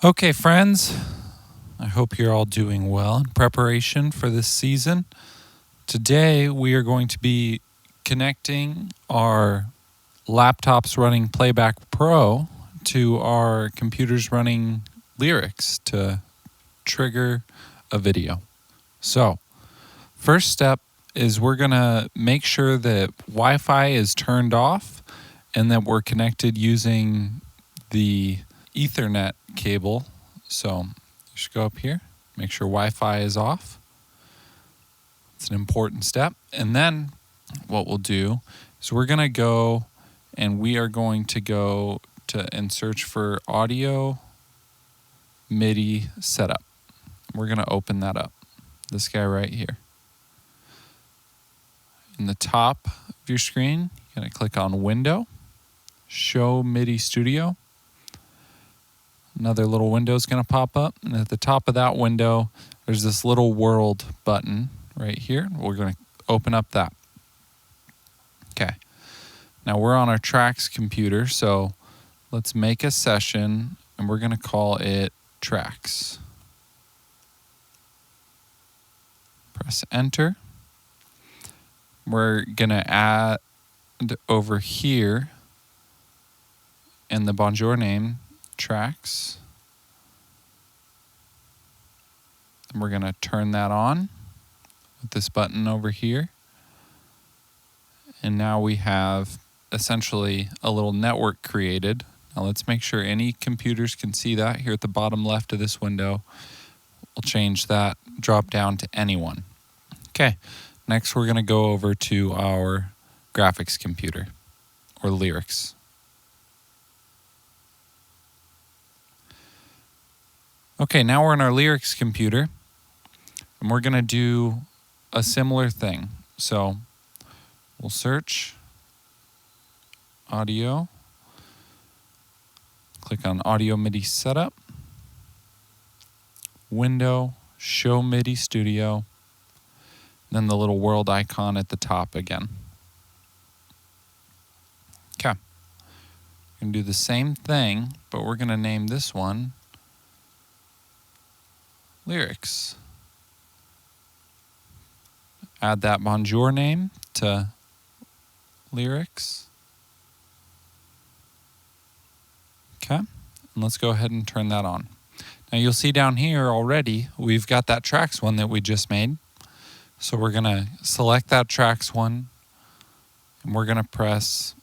Okay, friends, I hope you're all doing well in preparation for this season. Today, we are going to be connecting our laptops running Playback Pro to our computers running Lyrics to trigger a video. So, first step is we're going to make sure that Wi-Fi is turned off and that we're connected using the Ethernet cable. So just go up here, make sure Wi-Fi is off. It's an important step. And then what we'll do is we're going to go and we are going to go to and search for audio MIDI setup. We're going to open that up. This guy right here. In the top of your screen, you're going to click on Window, Show MIDI Studio. Another little window is going to pop up, and at the top of that window, there's this little world button right here. We're going to open up that. Okay. Now we're on our tracks computer, so let's make a session, and we're going to call it tracks. Press enter. We're going to add over here in the bonjour name, tracks. And we're going to turn that on with this button over here. And now we have essentially a little network created. Now let's make sure any computers can see that. Here at the bottom left of this window, we'll change that drop down to anyone. Okay, next we're going to go over to our graphics computer or Lyrics. Okay, now we're in our Lyrics computer, and we're going to do a similar thing. So we'll search audio, click on Audio MIDI Setup, Window, Show MIDI Studio, then the little world icon at the top again. Okay, we're going to do the same thing, but we're going to name this one Lyrics. Add that bonjour name to Lyrics. Okay, and let's go ahead and turn that on. Now you'll see down here already, we've got that tracks one that we just made. So we're going to select that tracks one, and we're going to press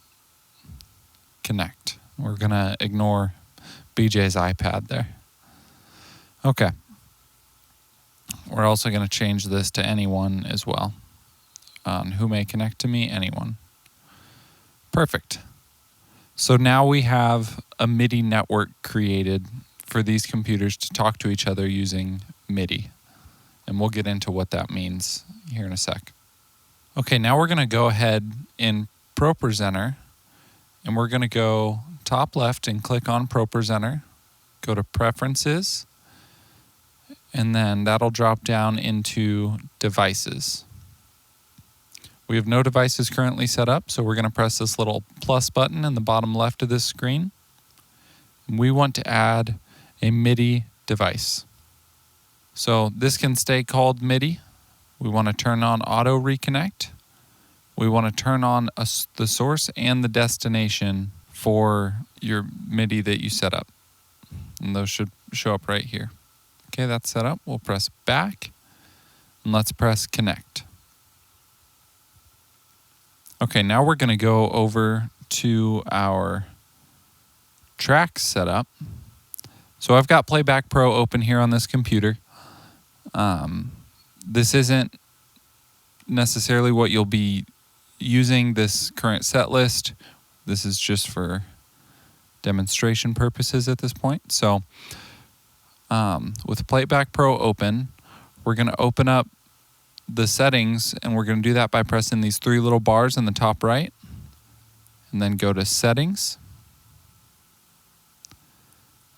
connect. We're going to ignore BJ's iPad there. Okay. We're also going to change this to anyone as well. Who may connect to me? Anyone. Perfect. So now we have a MIDI network created for these computers to talk to each other using MIDI. And we'll get into what that means here in a sec. Okay, now we're going to go ahead in ProPresenter, and we're going to go top left and click on ProPresenter, go to Preferences, and then that'll drop down into Devices. We have no devices currently set up, so we're going to press this little plus button in the bottom left of this screen. We want to add a MIDI device. So this can stay called MIDI. We want to turn on Auto Reconnect. We want to turn on the source and the destination for your MIDI that you set up. And those should show up right here. Okay, that's set up. We'll press back, and let's press connect. Okay, now we're going to go over to our track setup. So I've got Playback Pro open here on this computer. This isn't necessarily what you'll be using this current set list. This is just for demonstration purposes at this point. So with Playback Pro open, we're going to open up the settings, and we're going to do that by pressing these three little bars in the top right, and then go to Settings.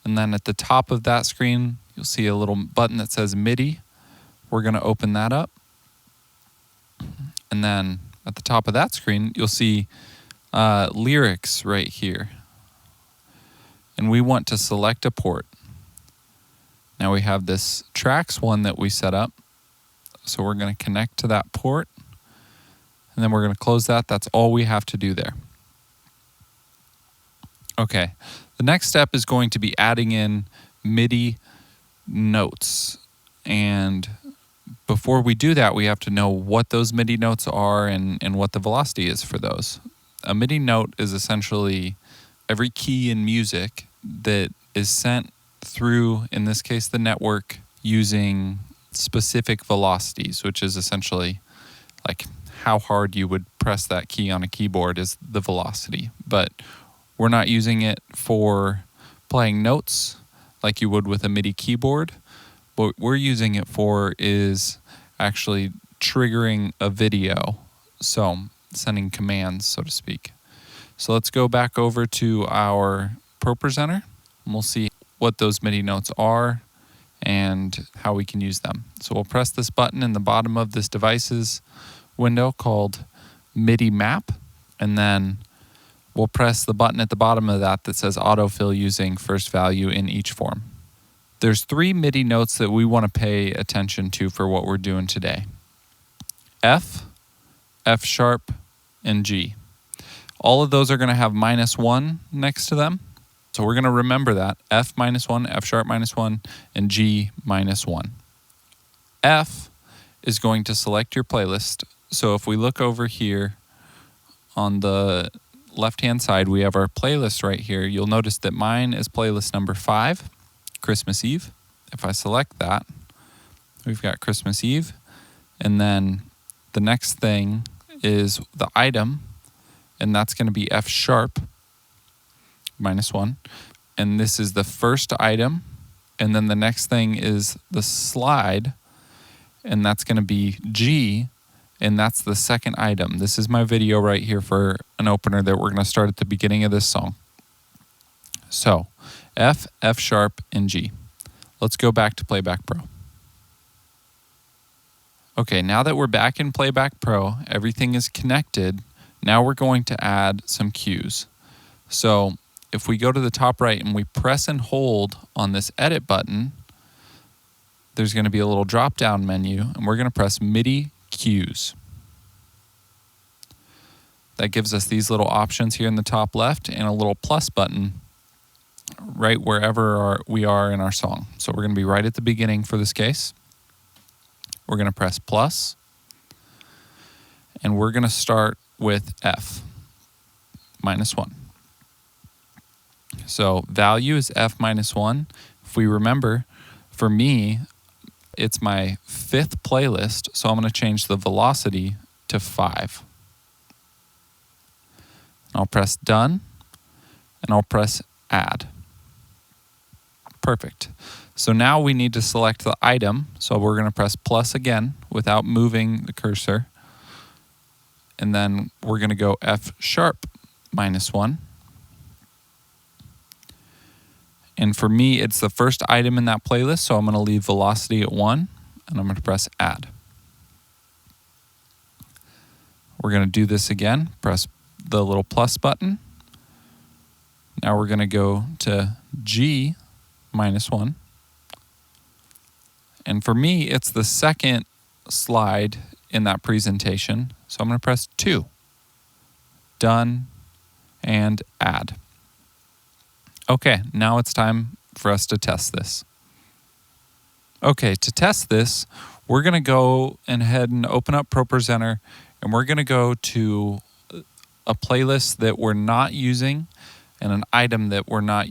And then at the top of that screen, you'll see a little button that says MIDI. We're going to open that up. And then at the top of that screen, you'll see Lyrics right here. And we want to select a port. Now we have this tracks one that we set up. So we're going to connect to that port, and then we're going to close that. That's all we have to do there. Okay, the next step is going to be adding in MIDI notes. And before we do that, we have to know what those MIDI notes are and what the velocity is for those. A MIDI note is essentially every key in music that is sent through, in this case, the network, using specific velocities, which is essentially like how hard you would press that key on a keyboard is the velocity. But we're not using it for playing notes like you would with a MIDI keyboard. What we're using it for is actually triggering a video, so sending commands, so to speak. So let's go back over to our ProPresenter, and we'll see what those MIDI notes are and how we can use them. So we'll press this button in the bottom of this devices window called MIDI map, and then we'll press the button at the bottom of that that says autofill using first value in each form. There's 3 MIDI notes that we want to pay attention to for what we're doing today. F, F sharp, and G. All of those are going to have -1 next to them. So we're going to remember that. F -1, F sharp -1, and G -1. F is going to select your playlist. So if we look over here on the left-hand side, we have our playlist right here. You'll notice that mine is playlist number 5, Christmas Eve. If I select that, we've got Christmas Eve. And then the next thing is the item, and that's going to be F sharp -1. And this is the first item. And then the next thing is the slide, and that's going to be G, and that's the second item. This is my video right here for an opener that we're going to start at the beginning of this song. So F, F sharp, and G. Let's go back to Playback Pro. Okay, now that we're back in Playback Pro, everything is connected. Now we're going to add some cues. So if we go to the top right and we press and hold on this edit button, there's going to be a little drop-down menu, and we're going to press MIDI cues. That gives us these little options here in the top left and a little plus button right wherever we are in our song. So we're going to be right at the beginning for this case. We're going to press plus, and we're going to start with F -1. So value is F -1. If we remember, for me, it's my 5th playlist, so I'm going to change the velocity to 5. I'll press done, and I'll press add. Perfect. So now we need to select the item, so we're going to press plus again without moving the cursor, and then we're going to go F sharp -1. And for me, it's the first item in that playlist, so I'm going to leave velocity at 1, and I'm going to press add. We're going to do this again, press the little plus button. Now we're going to go to G -1. And for me, it's the second slide in that presentation, so I'm going to press 2. Done, and add. Okay, now it's time for us to test this. Okay, to test this, we're going to go ahead and open up ProPresenter, and we're going to go to a playlist that we're not using and an item that we're not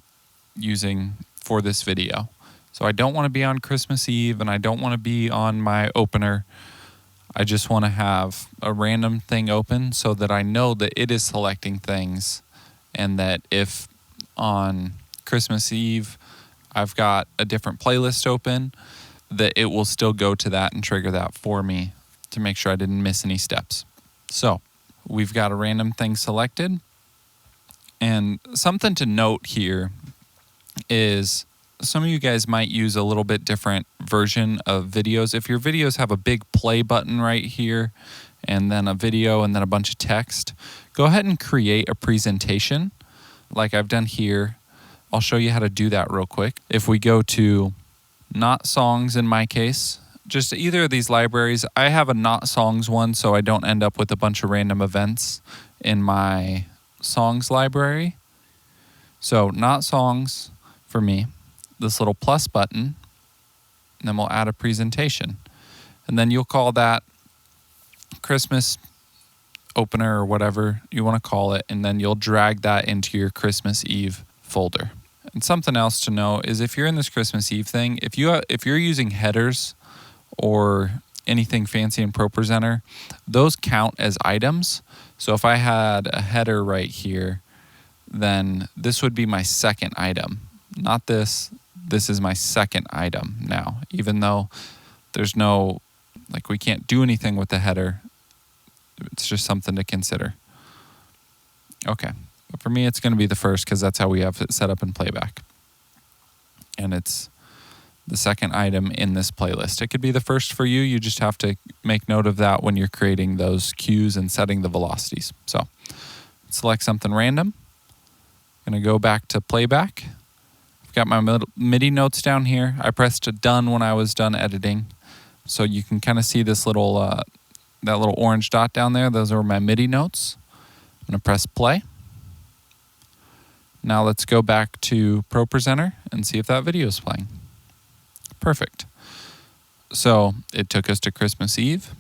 using for this video. So I don't want to be on Christmas Eve, and I don't want to be on my opener. I just want to have a random thing open so that I know that it is selecting things, and that if on Christmas Eve I've got a different playlist open, that it will still go to that and trigger that for me to make sure I didn't miss any steps. So we've got a random thing selected, and something to note here is some of you guys might use a little bit different version of videos. If your videos have a big play button right here, and then a video and then a bunch of text, go ahead and create a presentation like I've done here. I'll show you how to do that real quick. If we go to not songs in my case. Just either of these libraries. I have a not songs one, so I don't end up with a bunch of random events in my songs library. So not songs for me. This little plus button, and then we'll add a presentation. And then you'll call that Christmas opener or whatever you want to call it, and then you'll drag that into your Christmas Eve folder. And something else to know is if you're in this Christmas Eve thing, if you're using headers or anything fancy in ProPresenter, those count as items. So if I had a header right here, then this would be my second item. Not this. This is my second item now, even though there's no, like, we can't do anything with the header. It's just something to consider. Okay. But for me, it's going to be the first because that's how we have it set up in Playback. And it's the second item in this playlist. It could be the first for you. You just have to make note of that when you're creating those cues and setting the velocities. So select something random. I'm going to go back to Playback. I've got my MIDI notes down here. I pressed done when I was done editing. So you can kind of see this little, that little orange dot down there. Those are my MIDI notes. I'm going to press play. Now let's go back to ProPresenter and see if that video is playing. Perfect. So it took us to Christmas Eve.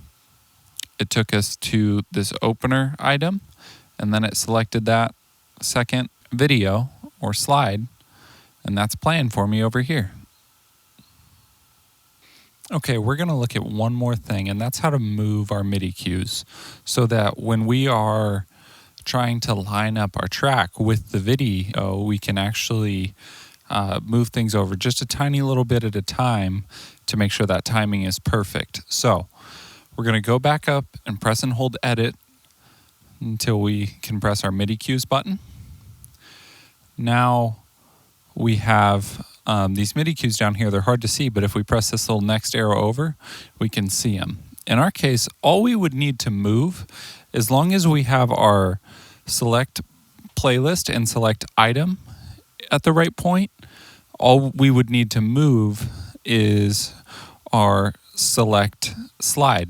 It took us to this opener item, and then it selected that second video or slide, and that's playing for me over here. Okay, we're going to look at one more thing, and that's how to move our MIDI cues so that when we are trying to line up our track with the video, we can actually move things over just a tiny little bit at a time to make sure that timing is perfect. So we're going to go back up and press and hold edit until we can press our MIDI cues button. Now we have these MIDI cues down here. They're hard to see, but if we press this little next arrow over, we can see them. In our case, all we would need to move, as long as we have our select playlist and select item at the right point, all we would need to move is our select slide.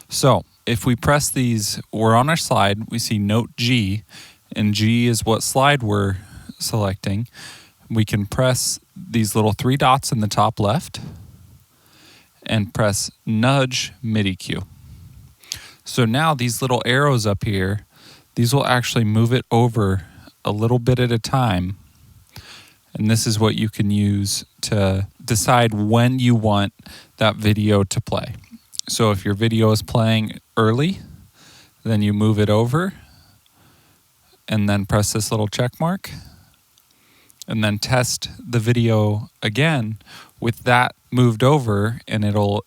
So if we press these, we're on our slide, we see note G, and G is what slide we're selecting. We can press these little three dots in the top left and press nudge MIDI cue. So now these little arrows up here, these will actually move it over a little bit at a time. And this is what you can use to decide when you want that video to play. So if your video is playing early, then you move it over and then press this little check mark and then test the video again with that moved over, and it'll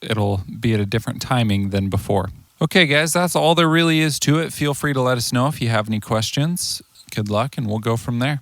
be at a different timing than before. Okay guys, that's all there really is to it. Feel free to let us know if you have any questions. Good luck, and we'll go from there.